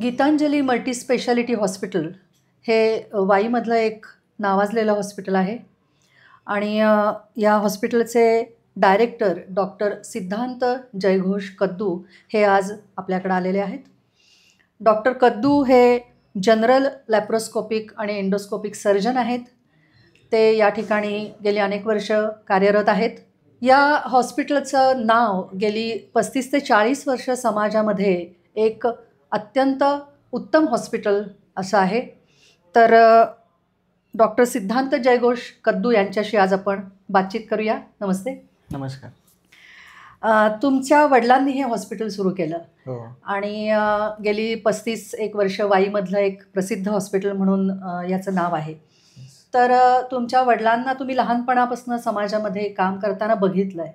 Gitanjali multispeciality hospital हे वाईमधलं एक नावाजलेलं hospital आहे आणि या हॉस्पिटलचे डायरेक्टर डॉक्टर सिद्धांत जयघोष कद्दू हे आज आपल्याकडे आलेले आहेत. डॉक्टर कद्दू हे जनरल लॅप्रोस्कोपिक आणि एंडोस्कोपिक सर्जन आहेत. ते या ठिकाणी गेली अनेक वर्ष कार्यरत आहेत. या हॉस्पिटलचं नाव गेली 35 ते 40 वर्ष समाजामध्ये एक अत्यंत उत्तम हॉस्पिटल असं आहे. तर डॉक्टर सिद्धांत जयघोष कद्दू यांच्याशी आज आपण बातचीत करूया. नमस्ते. नमस्कार. तुमच्या वडिलांनी हे हॉस्पिटल सुरू केलं हो. आणि गेली 35 वर्ष वाईमधलं एक प्रसिद्ध हॉस्पिटल म्हणून याचं नाव आहे. तर तुमच्या वडिलांना तुम्ही लहानपणापासून समाजामध्ये काम करताना बघितलं आहे.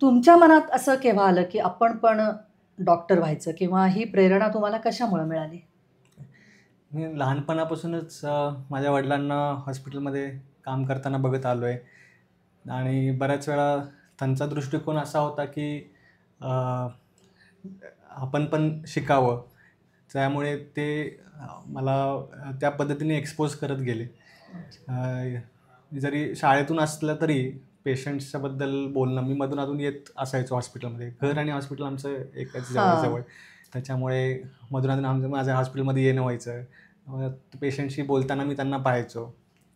तुमच्या मनात असं केव्हा आलं की आपण पण डॉक्टर व्हायचं, किंवा ही प्रेरणा तुम्हाला कशामुळे मिळाली? मी लहानपणापासूनच माझ्या वडिलांना हॉस्पिटलमध्ये काम करताना बघत आलो आहे आणि बऱ्याच वेळा त्यांचा दृष्टिकोन असा होता की आपण पण शिकावं. त्यामुळे ते मला त्या पद्धतीने एक्सपोज करत गेले. जरी शाळेतून असलं तरी पेशंट्सच्याबद्दल बोलणं, मी मधून अधून येत असायचो हॉस्पिटलमध्ये. घर आणि हॉस्पिटल आमचं एकच जवळ, त्याच्यामुळे मधून अधून माझ्या हॉस्पिटलमध्ये येणं व्हायचं. पेशंटशी बोलताना मी त्यांना पाहायचो,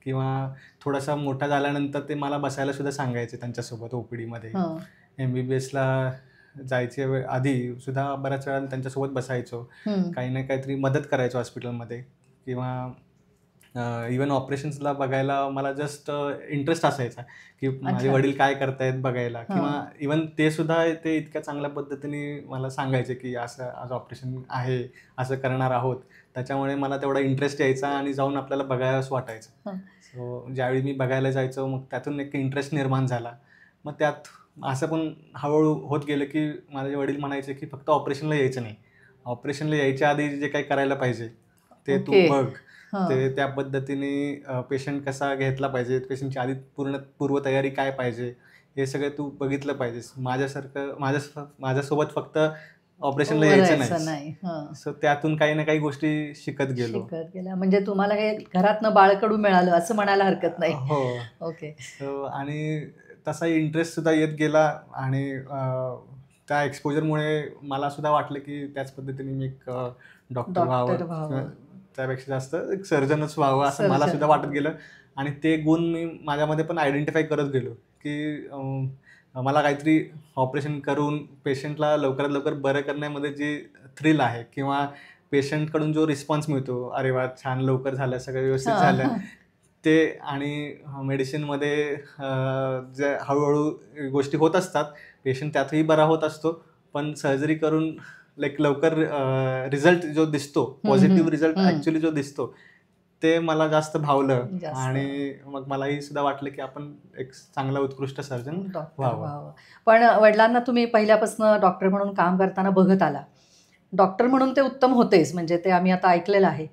किंवा थोडासा मोठा झाल्यानंतर ते मला बसायलासुद्धा सांगायचे त्यांच्यासोबत OPDमध्ये. MBBSला जायचे आधी सुद्धा बऱ्याच वेळा त्यांच्यासोबत बसायचो, काही ना काहीतरी मदत करायचो हॉस्पिटलमध्ये, किंवा इवन ऑपरेशन्सला बघायला मला जस्ट इंटरेस्ट असायचा की माझे वडील काय करतायत बघायला, किंवा इवन ते सुद्धा ते इतक्या चांगल्या पद्धतीने मला सांगायचे की असं आज ऑपरेशन आहे, असं करणार आहोत. त्याच्यामुळे मला तेवढा इंटरेस्ट यायचा आणि जाऊन आपल्याला बघायलाच वाटायचं. सो ज्यावेळी मी बघायला जायचो मग त्यातून एक इंटरेस्ट निर्माण झाला. मग त्यात असं पण हळूहळू होत गेलं की माझे वडील म्हणायचे की फक्त ऑपरेशनला यायचं नाही, ऑपरेशनला यायच्या आधी जे काही करायला पाहिजे ते तू बघ. ते त्या पद्धतीने पेशंट कसा घेतला पाहिजे, पेशंटची आधी पूर्वतयारी काय पाहिजे, हे सगळं तू बघितलं पाहिजेस. माझ्यासोबत फक्त ऑपरेशनला यायचं नाही. सो त्यातून काही ना काही गोष्टी शिकत गेलो. म्हणजे तुम्हाला हे घरातनं बाळकडू मिळालं असं म्हणायला हरकत नाही. हो. ओके. सो आणि तसा इंटरेस्ट सुद्धा येत गेला आणि त्या एक्सपोजरमुळे मला सुद्धा वाटलं की त्याच पद्धतीने मी एक डॉक्टर व्हावं, त्यापेक्षा जास्त एक सर्जनच व्हावं असं मला सुद्धा वाटत गेलं. आणि ते गुण मी माझ्यामध्ये पण आयडेंटिफाय करत गेलो की मला काहीतरी ऑपरेशन करून पेशंटला लवकरात लवकर बरं करण्यामध्ये जी थ्रिल आहे, किंवा पेशंटकडून जो रिस्पॉन्स मिळतो, अरे वा छान लवकर झालं, सगळं व्यवस्थित झालं, ते आणि मेडिसिनमध्ये जे हळूहळू गोष्टी होत असतात, पेशंट त्यातही बरा होत असतो, पण सर्जरी करून लवकर रिझल्ट जो दिसतो, पॉझिटिव्ह रिझल्ट ॲक्च्युली जो दिसतो, ते मला जास्त भावलं. आणि मग मलाही सुद्धा वाटलं की आपण एक चांगला उत्कृष्ट सर्जन व्हावं. पण वडिलांना तुम्ही पहिल्यापासून डॉक्टर म्हणून काम करताना बघत आला. डॉक्टर म्हणून ते उत्तम होतेच, म्हणजे ते आम्ही आता ऐकलेलं आहे.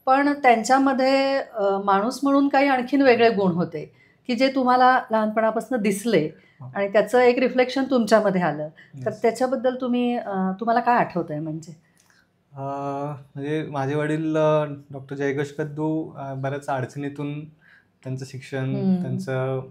पण त्यांच्यामध्ये माणूस म्हणून काही आणखीन वेगळे गुण होते की जे तुम्हाला लहानपणापासून दिसले आणि त्याचं एक रिफ्लेक्शन तुमच्यामध्ये आलं. तर त्याच्याबद्दल तुम्हाला काय आठवतंय? म्हणजे माझे वडील डॉक्टर जयघोष कद्दू बऱ्याच अडचणीतून त्यांचं शिक्षण, त्यांचं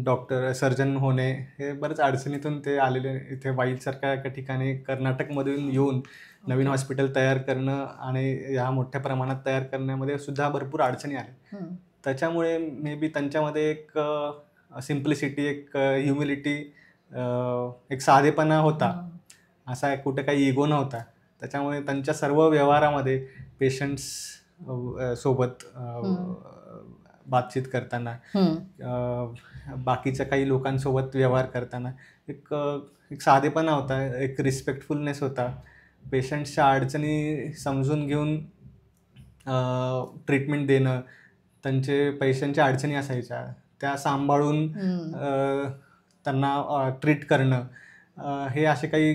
डॉक्टर सर्जन होणे, हे बऱ्याच अडचणीतून ते आलेले. इथे वाईसारख्या एका ठिकाणी कर्नाटकमधून येऊन नवीन हॉस्पिटल तयार करणं आणि ह्या मोठ्या प्रमाणात तयार करण्यामध्ये सुद्धा भरपूर अडचणी आल्या. त्याच्यामुळे मे बी त्यांच्यामध्ये एक सिम्प्लिसिटी, एक ह्युमिलिटी, एक साधेपणा होता. असा कुठे काही इगो नव्हता. त्याच्यामुळे त्यांच्या सर्व व्यवहारामध्ये पेशंट्स सोबत बातचीत करताना, बाकीच्या काही लोकांसोबत व्यवहार करताना एक साधेपणा होता, एक रिस्पेक्टफुलनेस होता. पेशंट्सच्या अडचणी समजून घेऊन ट्रीटमेंट देणं, पेशंटच्या अडचणी असायच्या त्या सांभाळून त्यांना ट्रीट करणं, हे असे काही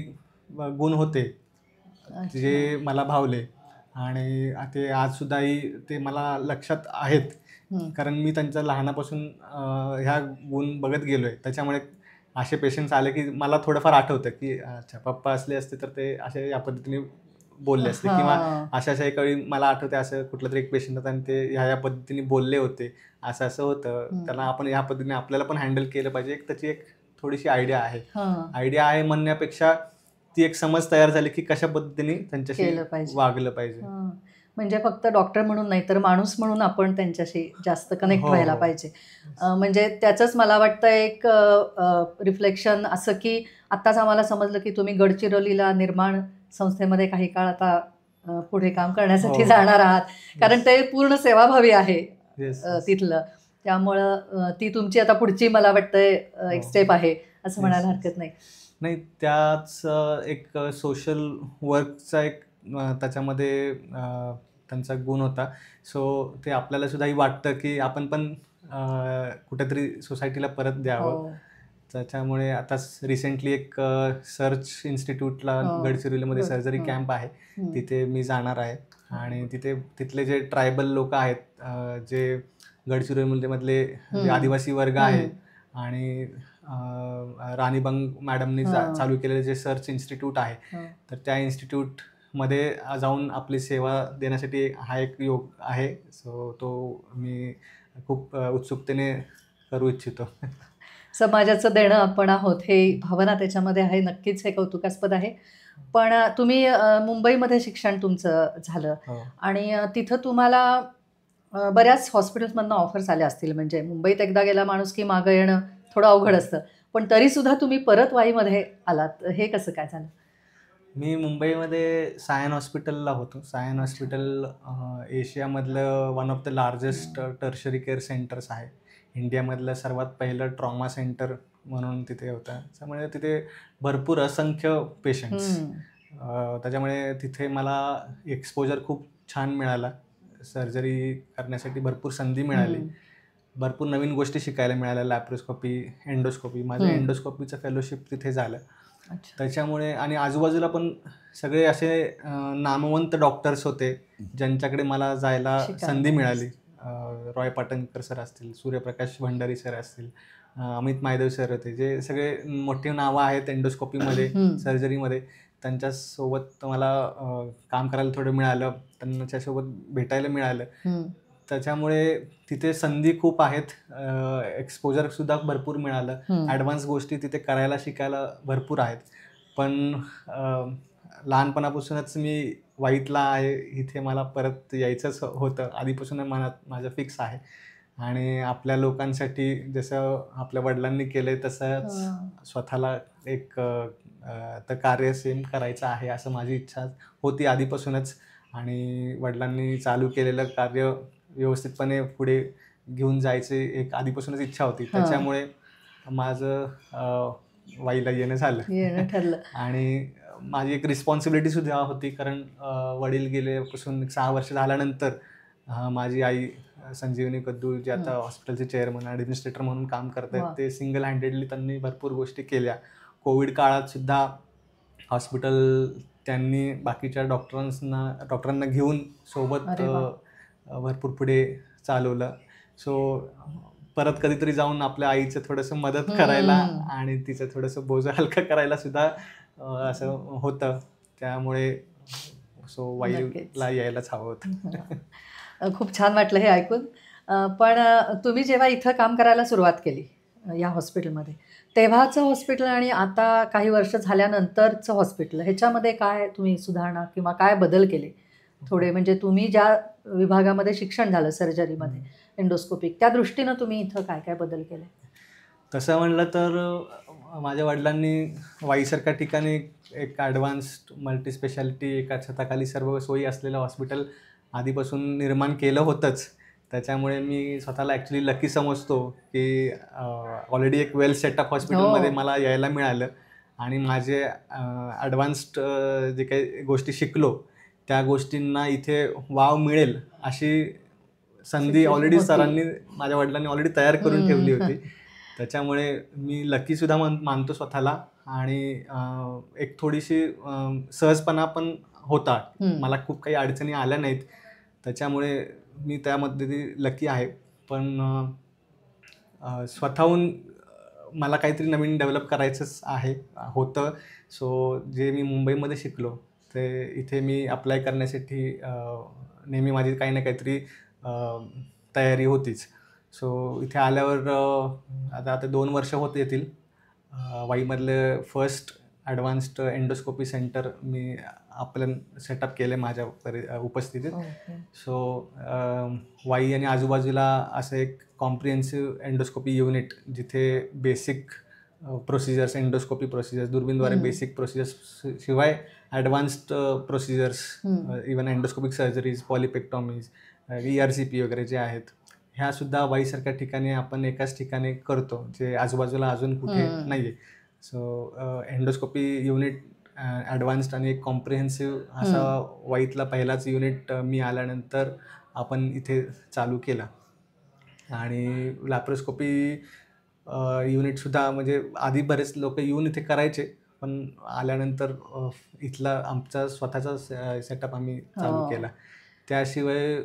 गुण होते जे मला भावले. आणि ते आजसुद्धाही ते मला लक्षात आहेत, कारण मी त्यांच्या लहानापासून ह्या गुण बघत गेलो आहे. त्याच्यामुळे असे पेशंट्स आले की मला थोडंफार आठवतं की अच्छा पप्पा असले असते तर ते असे या पद्धतीने बोलले असते, किंवा अशा एका वेळी मला आठवते असं कुठलं तरी एक पेशंट होता आणि ते ह्या पद्धतीने बोलले होते, असं असं होतं, त्याला आपण ह्या पद्धतीने आपल्याला पण हँडल केलं पाहिजे. एक त्याची एक थोडीशी आयडिया आहे म्हणण्यापेक्षा ती एक समज तयार झाली की कशा पद्धतीने त्यांच्याशी वागलं पाहिजे. म्हणजे फक्त डॉक्टर म्हणून नाही तर माणूस म्हणून आपण त्यांच्याशी जास्त कनेक्ट व्हायला पाहिजे. म्हणजे त्याचंच मला वाटतं एक रिफ्लेक्शन असं की आत्ताच आम्हाला समजलं की तुम्ही गडचिरोलीला निर्माण संस्थेमध्ये काही काळ आता पुढे काम करण्यासाठी जाणार आहात, कारण ते पूर्ण सेवाभावी आहे तिथलं. त्यामुळं ती तुमची आता पुढची मला वाटतं एक स्टेप आहे असं म्हणायला हरकत नाही. नाही, त्याच एक सोशल वर्कचा एक त्याच्यामध्ये त्यांचा गुण होता. सो ते आपल्याला सुद्धाही वाटतं की आपण पण कुठेतरी सोसायटीला परत द्यावं. त्याच्यामुळे आताच रिसेंटली एक सर्च इन्स्टिट्यूटला गडचिरोलीमध्ये सर्जरी कॅम्प आहे, तिथे मी जाणार आहे. आणि तिथले जे ट्रायबल लोक आहेत, जे गडचिरोलीमधले जे आदिवासी वर्ग आहे, आणि राणीबंग मॅडमनी चालू केलेले जे सर्च इन्स्टिट्यूट आहे, तर त्या इन्स्टिट्यूटमध्ये जाऊन आपली सेवा देण्यासाठी हा एक योग आहे. सो तो मी खूप उत्सुकतेने करू इच्छितो. समाजाचं देणं आपण आहोत हे भावना त्याच्यामध्ये आहे, नक्कीच हे कौतुकास्पद आहे. पण तुम्ही मुंबईमध्ये शिक्षण तुमचं झालं आणि तिथं तुम्हाला बऱ्याच हॉस्पिटल्समधनं ऑफर्स आल्या असतील. म्हणजे मुंबईत एकदा गेला माणूस की मागं येणं थोडं अवघड असतं, पण तरीसुद्धा तुम्ही परत वाईमध्ये आलात, हे कसं काय झालं? मी मुंबईमध्ये सायन हॉस्पिटलला होतो. सायन हॉस्पिटल एशियामधलं one of the largest tertiary care centres आहे. इंडियामधलं सर्वात पहिलं ट्रॉमा सेंटर म्हणून तिथे होतं. त्यामुळे तिथे भरपूर असंख्य पेशंट्स, त्याच्यामुळे तिथे मला एक्सपोजर खूप छान मिळाला. सर्जरी करण्यासाठी भरपूर संधी मिळाली, भरपूर नवीन गोष्टी शिकायला मिळाल्या. लॅप्रोस्कोपी, एंडोस्कोपी, माझं एंडोस्कोपीचं फेलोशिप तिथे झालं. त्याच्यामुळे आणि आजूबाजूला पण सगळे असे नामवंत डॉक्टर्स होते ज्यांच्याकडे मला जायला संधी मिळाली. रॉय पाटणकर सर असतील, सूर्यप्रकाश भंडारी सर असतील, अमित मायदेव सर होते, जे सगळे मोठी नावं आहेत एंडोस्कोपीमध्ये, सर्जरीमध्ये. त्यांच्यासोबत मला काम करायला थोडं मिळालं, त्यांच्यासोबत भेटायला मिळालं. त्याच्यामुळे तिथे संधी खूप आहेत, एक्सपोजरसुद्धा भरपूर मिळालं, ॲडव्हान्स गोष्टी तिथे करायला शिकायला भरपूर आहेत. पण लहानपणापासूनच मी वाईतला आहे, इथे मला परत यायचंच होतं, आधीपासून मनात माझं फिक्स आहे. आणि आपल्या लोकांसाठी जसं आपल्या वडिलांनी केलं आहे तसंच स्वतःला एक तर कार्य सेम करायचं आहे असं माझी इच्छा होती आधीपासूनच. आणि वडिलांनी चालू केलेलं कार्य व्यवस्थितपणे पुढे घेऊन जायची एक आधीपासूनच इच्छा होती. त्याच्यामुळे माझं वाईला येणं ठरलं. आणि माझी एक रिस्पॉन्सिबिलिटीसुद्धा होती, कारण वडील गेल्यापासून 6 वर्ष झाल्यानंतर माझी आई संजीवनी कद्दू, जे आता हॉस्पिटलचे चेअरमन ॲडमिनिस्ट्रेटर म्हणून काम करत आहेत, ते सिंगल हँडेडली त्यांनी भरपूर गोष्टी केल्या. कोविड काळातसुद्धा हॉस्पिटल त्यांनी बाकीच्या डॉक्टरांना घेऊन सोबत भरपूर पुढे चालवलं. सो परत कधीतरी जाऊन आपल्या आईचं थोडंसं मदत करायला आणि तिचं थोडंसं बोजं हलकं करायला सुद्धा असं होतं. त्यामुळे वाईला यायलाच हवं होतं. खूप छान वाटलं हे ऐकून. पण तुम्ही जेव्हा इथं काम करायला सुरुवात केली या हॉस्पिटलमध्ये, तेव्हाचं हॉस्पिटल आणि आता काही वर्ष झाल्यानंतरचं हॉस्पिटल, ह्याच्यामध्ये काय तुम्ही सुधारणा किंवा काय बदल केले थोडे? म्हणजे तुम्ही ज्या विभागामध्ये शिक्षण झालं सर्जरीमध्ये, एंडोस्कोपिक, त्या दृष्टीनं तुम्ही इथं काय काय बदल केले? तसं म्हणलं तर माझ्या वडिलांनी वाईसारख्या ठिकाणी एक ॲडव्हान्स्ड मल्टीस्पेशालिटी एका छताखाली सर्व सोयी असलेलं हॉस्पिटल आधीपासून निर्माण केलं होतंच. त्याच्यामुळे मी स्वतःला ॲक्च्युली लकी समजतो की ऑलरेडी एक वेल सेटअप हॉस्पिटलमध्ये मला यायला मिळालं. आणि माझे ॲडव्हान्स्ड जे काही गोष्टी शिकलो त्या गोष्टींना इथे वाव मिळेल अशी संधी ऑलरेडी सरांनी, माझ्या वडिलांनी ऑलरेडी तयार करून ठेवली होती. त्याच्यामुळे मी लकीसुद्धा मानतो स्वतःला. आणि एक थोडीशी सहजपणा पण होता, मला खूप काही अडचणी आल्या नाहीत. त्याच्यामुळे मी त्यामध्ये लकी आहे. पण स्वतःहून मला काहीतरी नवीन डेव्हलप करायचंच होतं. सो जे मी मुंबईमध्ये शिकलो ते इथे मी अप्लाय करण्यासाठी नेहमी माझी काही ना काहीतरी तयारी होतीच. सो इथे आल्यावर आता 2 वर्ष होत येतील. वाईमधलं फर्स्ट ॲडव्हान्स्ड एंडोस्कोपी सेंटर मी आपलं सेटअप केलं आहे माझ्या उपस्थितीत. सो वाई आणि आजूबाजूला असं एक कॉम्प्रिहेन्सिव्ह एंडोस्कोपी युनिट जिथे बेसिक प्रोसिजर्स, एंडोस्कोपी प्रोसिजर्स, दुर्बीणद्वारे बेसिक प्रोसिजर्स शिवाय advanced procedures, even endoscopic surgeries, polypectomies, ERCP वगैरे जे आहेत, ह्यासुद्धा वाईसारख्या ठिकाणी आपण एकाच ठिकाणी करतो, जे आजूबाजूला अजून कुठे नाही आहे. सो एंडोस्कोपी युनिट ॲडव्हान्स्ड आणि एक कॉम्प्रिहेन्सिव्ह असा वाईतला पहिलाच युनिट मी आल्यानंतर आपण इथे चालू केला. आणि लॅप्रोस्कोपी युनिटसुद्धा म्हणजे आधी बरेच लोक येऊन इथे करायचे, पण आल्यानंतर इथला आमचा स्वतःचा सेटअप आम्ही चालू केला. त्याशिवाय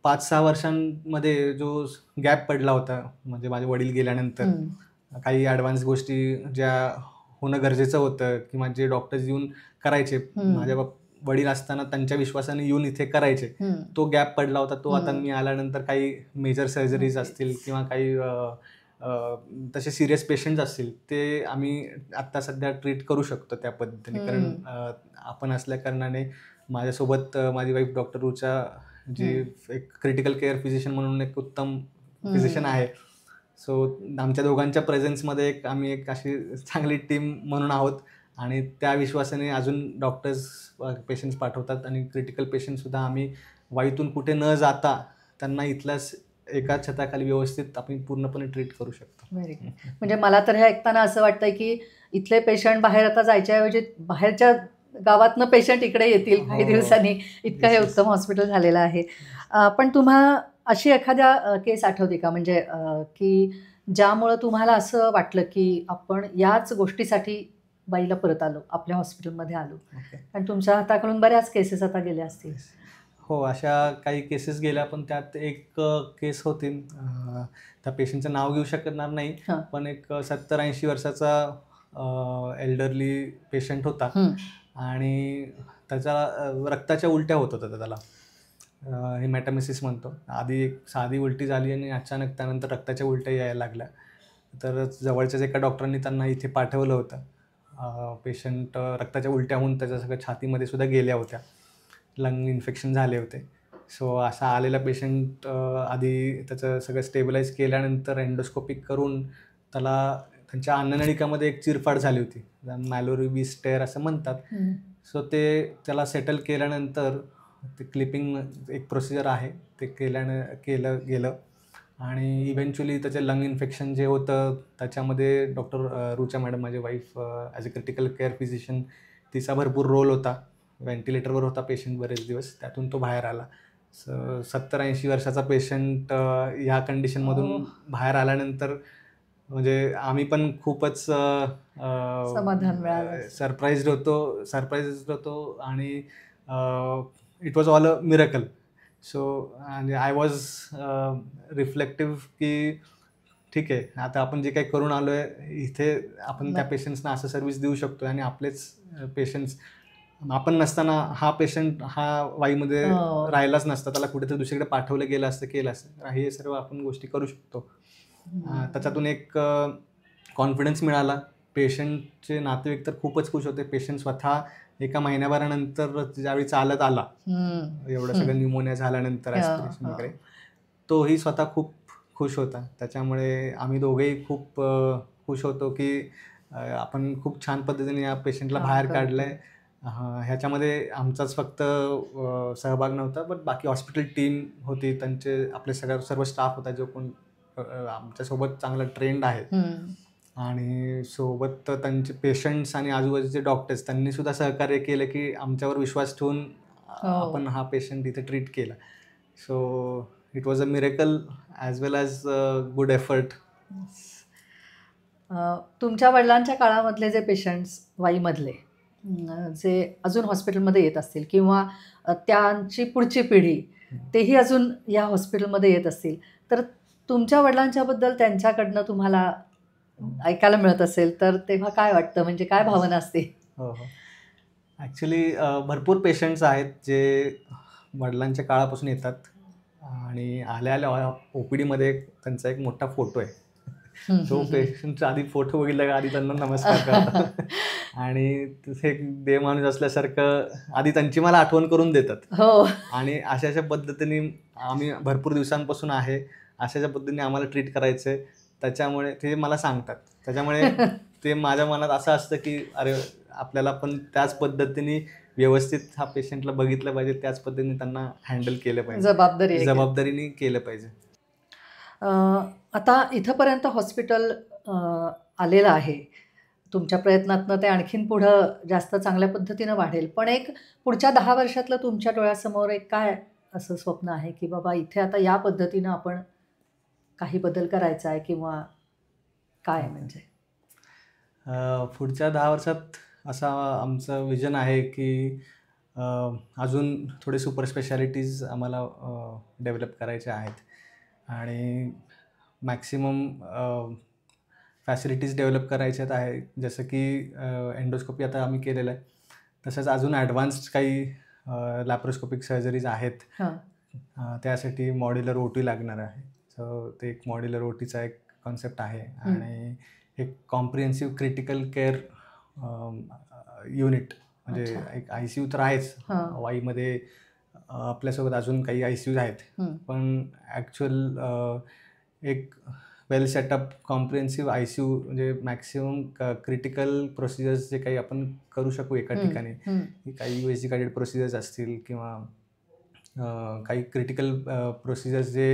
5-6 वर्षांमध्ये जो गॅप पडला होता, म्हणजे माझे वडील गेल्यानंतर काही ॲडव्हान्स गोष्टी ज्या होणं गरजेचं होतं किंवा जे डॉक्टर्स येऊन करायचे, माझ्या वडील असताना त्यांच्या विश्वासाने येऊन इथे करायचे, तो गॅप पडला होता. तो आता मी आल्यानंतर काही मेजर सर्जरीज असतील किंवा काही तसे सिरियस पेशंट्स असतील ते आम्ही आत्ता सध्या ट्रीट करू शकतो त्या पद्धतीने. कारण आपण असल्या कारणाने माझ्यासोबत माझी वाईफ डॉक्टर रुचा, जी एक क्रिटिकल केअर फिजिशियन म्हणून एक उत्तम फिजिशियन आहे. सो आमच्या दोघांच्या प्रेझेन्समध्ये आम्ही एक अशी चांगली टीम म्हणून आहोत आणि त्या विश्वासाने अजून डॉक्टर्स पेशंट्स पाठवतात आणि क्रिटिकल पेशंटसुद्धा आम्ही वाईतून कुठे न जाता त्यांना इथल्याच एका छताखाली व्यवस्थित आपण पूर्णपणे ट्रीट करू शकतो. Very good. म्हणजे मला तर हे ऐकताना असं वाटतंय की इथले पेशंट बाहेर आता जायच्याऐवजी बाहेरच्या गावातनं पेशंट इकडे येतील काही दिवसांनी, इतकं हे उत्तम हॉस्पिटल झालेलं आहे. पण तुम्हाला अशी एखाद्या केस आठवते का, म्हणजे की ज्यामुळं तुम्हाला असं वाटलं की आपण याच गोष्टीसाठी बाईला परत आलो, आपल्या हॉस्पिटलमध्ये आलो? आणि तुमच्या हाताकडून बऱ्याच केसेस आता गेल्या असतील. हो, अशा काही केसेस गेल्या, पण त्यात एक केस होती, त्या पेशंटचं नाव घेऊ शकणार नाही, पण एक 70-80 वर्षाचा एल्डरली पेशंट होता आणि त्याचा रक्ताच्या उलट्या होत होत्या. त्याला हेमॅटॅमेसिस म्हणतो. आधी एक साधी उलटी झाली आणि अचानक त्यानंतर रक्ताच्या उलट्या यायला लागल्या. तर जवळच्याच एका डॉक्टरांनी त्यांना इथे पाठवलं होतं. पेशंट रक्ताच्या उलट्या होऊन त्याच्या सगळं छातीमध्ये सुद्धा गेल्या होत्या, लंग इन्फेक्शन झाले होते. सो असा आलेला पेशंट आधी त्याचं सगळं स्टेबलाइज केल्यानंतर एंडोस्कोपिक करून त्याला त्यांच्या अन्ननलिकामध्ये एक चिरफाड झाली होती, मॅलोरी स्टेअर असं म्हणतात. सो त्याला सेटल केल्यानंतर ते क्लिपिंग एक प्रोसिजर आहे, ते केलं गेलं आणि इव्हेंच्युअली त्याचं लंग इन्फेक्शन जे होतं त्याच्यामध्ये डॉक्टर रुचा मॅडम, माझी wife, as a critical care physician, तिचा भरपूर रोल होता. व्हेंटिलेटरवर होता पेशंट बरेच दिवस, त्यातून तो बाहेर आला. 70-80 वर्षाचा पेशंट ह्या कंडिशनमधून बाहेर आल्यानंतर म्हणजे आम्ही पण खूपच समाधान मिळालं, सरप्राईज्ड होतो आणि it was all a miracle. So आणि आय वॉज रिफ्लेक्टिव्ह की ठीक आहे, आता आपण जे काही करून आलो आहे इथे, आपण त्या पेशंट्सना असं सर्व्हिस देऊ शकतो आणि आपलेच पेशंट्स, आपण नसताना हा पेशंट हा वाईमध्ये राहिलाच नसता, त्याला कुठेतरी दुसरीकडे पाठवलं गेलं असतं, केलं असतं. हे सर्व आपण गोष्टी करू शकतो. त्याच्यातून एक कॉन्फिडन्स मिळाला. पेशंटचे नातेवाईक तर खूपच खुश होते. पेशंट स्वतः एका महिन्याभरानंतर ज्यावेळी चालत आला, एवढं सगळं न्यूमोनिया झाल्यानंतर ॲस्पिरेशन वगैरे, तोही स्वतः खूप खुश होता. त्याच्यामुळे आम्ही दोघेही खूप खुश होतो की आपण खूप छान पद्धतीने या पेशंटला बाहेर काढलं आहे. ह्याच्यामध्ये आमचाच फक्त सहभाग नव्हता, बट बाकी हॉस्पिटल टीम होती, त्यांचे आपले सर्व स्टाफ होता, जो कोण आमच्यासोबत चांगला ट्रेंड आहे. आणि सोबत त्यांचे पेशंट्स आणि आजूबाजूचे डॉक्टर्स, त्यांनी सुद्धा सहकार्य केलं की आमच्यावर विश्वास ठेवून आपण हा पेशंट इथे ट्रीट केला. So it was a miracle as well as good effort. तुमच्या वडिलांच्या काळामधले जे पेशंट्स वाईमधले जे अजून हॉस्पिटलमध्ये येत असतील किंवा त्यांची पुढची पिढी तेही अजून या हॉस्पिटलमध्ये येत असतील, तर तुमच्या वडिलांच्याबद्दल त्यांच्याकडनं तुम्हाला ऐकायला मिळत असेल तर तेव्हा काय वाटतं, म्हणजे काय भावना असते? हो, हो. ॲक्च्युली भरपूर पेशंट्स आहेत जे वडिलांच्या काळापासून येतात आणि आल्या-आल्या OPDमध्ये त्यांचा एक मोठा फोटो आहे. हं, तो हं, हं. पेशंटचा आधी फोटो बघितला का आधी त्यांना नमस्कार करतात आणि तिथे एक देवमाणूस असल्यासारखं आधी त्यांची मला आठवण करून देतात. हो. आणि अशा-अशा पद्धतीने आम्ही भरपूर दिवसांपासून आहे, अशा-अशा पद्धतीने आम्हाला ट्रीट करायचं आहे. त्याच्यामुळे ते मला सांगतात. त्याच्यामुळे ते माझ्या मनात असं असतं, की अरे आपल्याला पण त्याच पद्धतीने व्यवस्थित हा पेशंटला बघितलं पाहिजे, त्याच पद्धतीने त्यांना हँडल केलं पाहिजे. जबाबदारी आहे. जबाबदारीने केलं पाहिजे. अ, आता इथपर्यंत हॉस्पिटल आलेलं आहे. तुमच्या प्रयत्नातनं ते आणखीन पुढं जास्त चांगल्या पद्धतीनं वाढेल. पण एक पुढच्या 10 वर्षातलं तुमच्या डोळ्यासमोर एक काय असं स्वप्न आहे, की बाबा इथे आता या पद्धतीनं आपण काही बदल करायचा आहे किंवा काय म्हणजे? पुढच्या 10 वर्षात असा आमचं विजन आहे, की अ, अजून थोडे सुपर स्पेशालिटीज आम्हाला डेव्हलप करायच्या आहेत आणि मॅक्सिमम फॅसिलिटीज डेव्हलप करायच्यात आहे. जसं की एंडोस्कोपी आता आम्ही केलेलं आहे. तसंच अजून ॲडव्हान्स्ड काही लॅप्रोस्कोपिक सर्जरीज आहेत. हां. त्यासाठी मॉड्युलर ओटी लागणार आहे. सो ते एक मॉड्युलर ओटीचा एक कॉन्सेप्ट आहे आणि एक कॉम्प्रिहेन्सिव्ह क्रिटिकल केअर युनिट म्हणजे अच्छा. एक ICU तर आहेच. हां. वाईमध्ये आपल्यासोबत अजून काही ICUज आहेत. हं. पण ॲक्च्युअल एक वेल सेटअप कॉम्प्रिहेन्सिव्ह ICU म्हणजे मॅक्सिमम क्रिटिकल प्रोसिजर्स जे काही आपण करू शकू एका हं, ठिकाणी. हं. काही USG गाईडेड प्रोसिजर्स असतील किंवा काही क्रिटिकल प्रोसिजर्स जे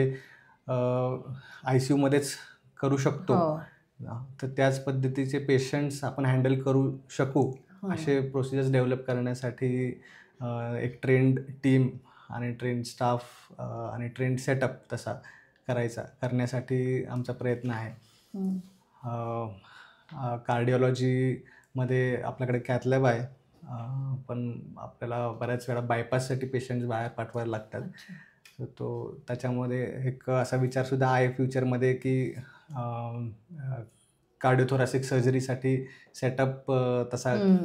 ICUमध्येच करू शकतो. हो. तर त्याच पद्धतीचे पेशंट्स आपण हँडल करू शकू, हं. असे प्रोसिजर्स डेव्हलप करण्यासाठी एक ट्रेन्ड टीम आणि ट्रेन्ड स्टाफ आणि ट्रेन्ड सेटअप तसा करण्यासाठी आमचा प्रयत्न आहे. हं. कार्डिओलॉजीमध्ये आपल्याकडे कॅथ लॅब आहे. पण आपल्याला बऱ्याच वेळा बायपाससाठी पेशंट्स बाहेर पाठवायला लागतात. अच्छा. तर त्याच्यामध्ये एक असा विचारसुद्धा आहे फ्युचरमध्ये, की कार्डिओथोरॅसिक सर्जरीसाठी सेटअप तसा हं.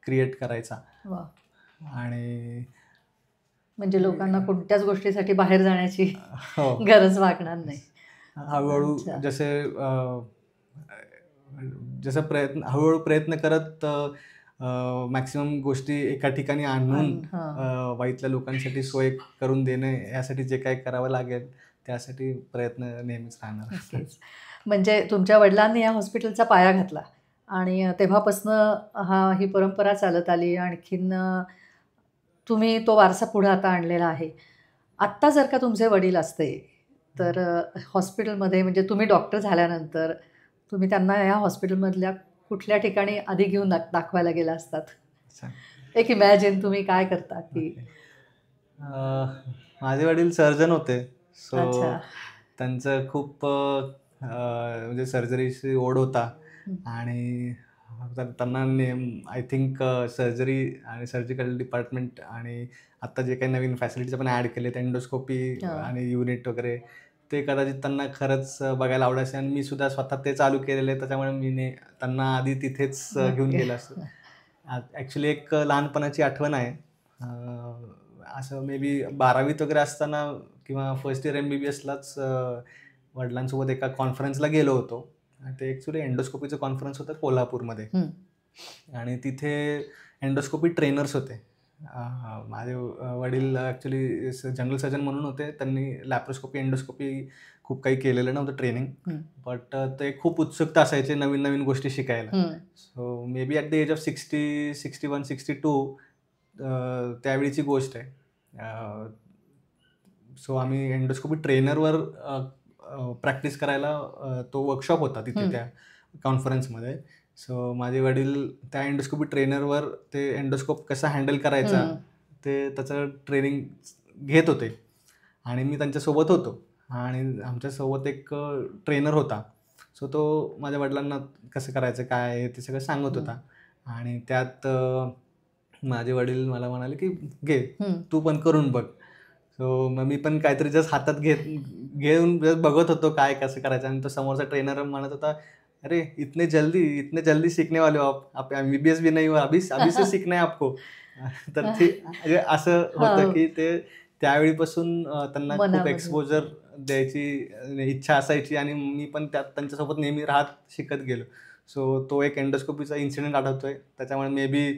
क्रिएट करायचा वाह! आणि म्हणजे लोकांना कोणत्याच गोष्टीसाठी बाहेर जाण्याची हो. गरज भागणार नाही. हळू-हळू अच्छा. हळूहळू प्रयत्न करत मॅक्सिमम गोष्टी एका ठिकाणी आणून हां. वाईतल्या लोकांसाठी सोय करून देणे यासाठी जे काही करावं लागेल त्यासाठी प्रयत्न नेहमीच राहणार. नक्कीच. म्हणजे तुमच्या वडिलांनी या हॉस्पिटलचा पाया घातला आणि तेव्हापासनं ही परंपरा चालत आली. आणखीन तुम्ही तो वारसा पुढे आता आणलेला आहे. आत्ता जर का तुमचे वडील असते, तर हॉस्पिटलमध्ये म्हणजे तुम्ही डॉक्टर झाल्यानंतर तुम्ही त्यांना या हॉस्पिटलमधल्या कुठल्या ठिकाणी आधी घेऊन दाखवायला गेला असतात? अच्छा. एक इमॅजिन तुम्ही काय करता, की ओके. माझे वडील सर्जन होते. सो अच्छा. त्यांचं खूप म्हणजे सर्जरीची ओढ होता हं. आणि त्यांना आय थिंक सर्जरी आणि सर्जिकल डिपार्टमेंट आणि आत्ता जे काही नवीन फॅसिलिटीज आपण ॲड केलेत एंडोस्कोपी हां. आणि युनिट वगैरे ते कदाचित त्यांना खरंच बघायला आवडायचे आणि मी सुद्धा स्वतः ते चालू केलेलं आहे. त्याच्यामुळे त्यांना आधी तिथेच घेऊन नक्की. गेलं असतं. ॲक्च्युली एक लहानपणाची आठवण आहे. असं मे बी 12वीत वगैरे असताना किंवा फर्स्ट इयर MBBSलाच वडिलांसोबत एका कॉन्फरन्सला गेलो होतो. ते ॲक्च्युली एंडोस्कोपीचं कॉन्फरन्स होतं कोल्हापूरमध्ये हं. आणि तिथे एंडोस्कोपी ट्रेनर्स होते. माझे वडील ॲक्च्युली जनरल सर्जन म्हणून होते. त्यांनी लॅप्रोस्कोपी, एंडोस्कोपी खूप काही केलेलं नव्हतं ट्रेनिंग. हं. बट ते खूप उत्सुकता असायचे नवीन-नवीन गोष्टी शिकायला. हं. So maybe at the age of 60, 61, 62 त्यावेळीची गोष्ट आहे. सो आम्ही एंडोस्कोपी ट्रेनरवर प्रॅक्टिस करायला तो वर्कशॉप होता तिथे त्या कॉन्फरन्समध्ये. सो माझे वडील त्या एंडोस्कोपी ट्रेनरवर ते एंडोस्कोप कसा हँडल करायचा त्याचं ट्रेनिंग घेत होते आणि मी त्यांच्यासोबत होतो आणि आमच्यासोबत एक ट्रेनर होता. सो तो माझ्या वडिलांना कसं करायचं, काय आहे ते सगळं सांगत होता आणि त्यात माझे वडील मला म्हणाले, की "घे, तू पण करून बघ." सो मग मी पण काहीतरी जस्ट हातात घेऊन जस्ट बघत होतो काय कसं करायचं आणि तो समोरचा ट्रेनर म्हणत होता, अरे इतने जल्दी सीखने वाले हो आप MBBS भी नहीं हो, अभी अभी से सीखना है आपको. तर ते म्हणजे असं होतं हो, की ते त्यावेळीपासून त्यांना खूप मनामध्ये एक्सपोजर होतं. द्यायची इच्छा असायची आणि मी पण त्यांच्यासोबत नेहमी राहत शिकत गेलो. सो तो एक एंडोस्कोपीचा इन्सिडेंट आठवतोय. त्याच्यामुळे मे बी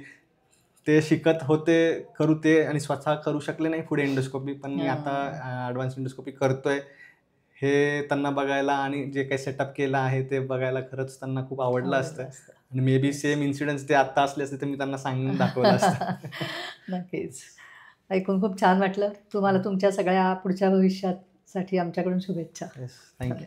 ते शिकत होते, करू ते आणि स्वतः करू शकले नाही पुढे एंडोस्कोपी. पण मी आता हां, ॲडव्हान्स एंडोस्कोपी करतोय. हे त्यांना बघायला आणि जे काही सेटअप केलं आहे ते बघायला खरंच त्यांना खूप आवडलं असतं. आवडलं असतं. आणि may be yes. Same incidents ते आत्ता असले असते तर मी त्यांना सांगून दाखवलं असतं. नक्कीच. ऐकून खूप छान वाटलं. तुम्हाला तुमच्या सगळ्या पुढच्या भविष्यासाठी आमच्याकडून शुभेच्छा. Yes, thank you.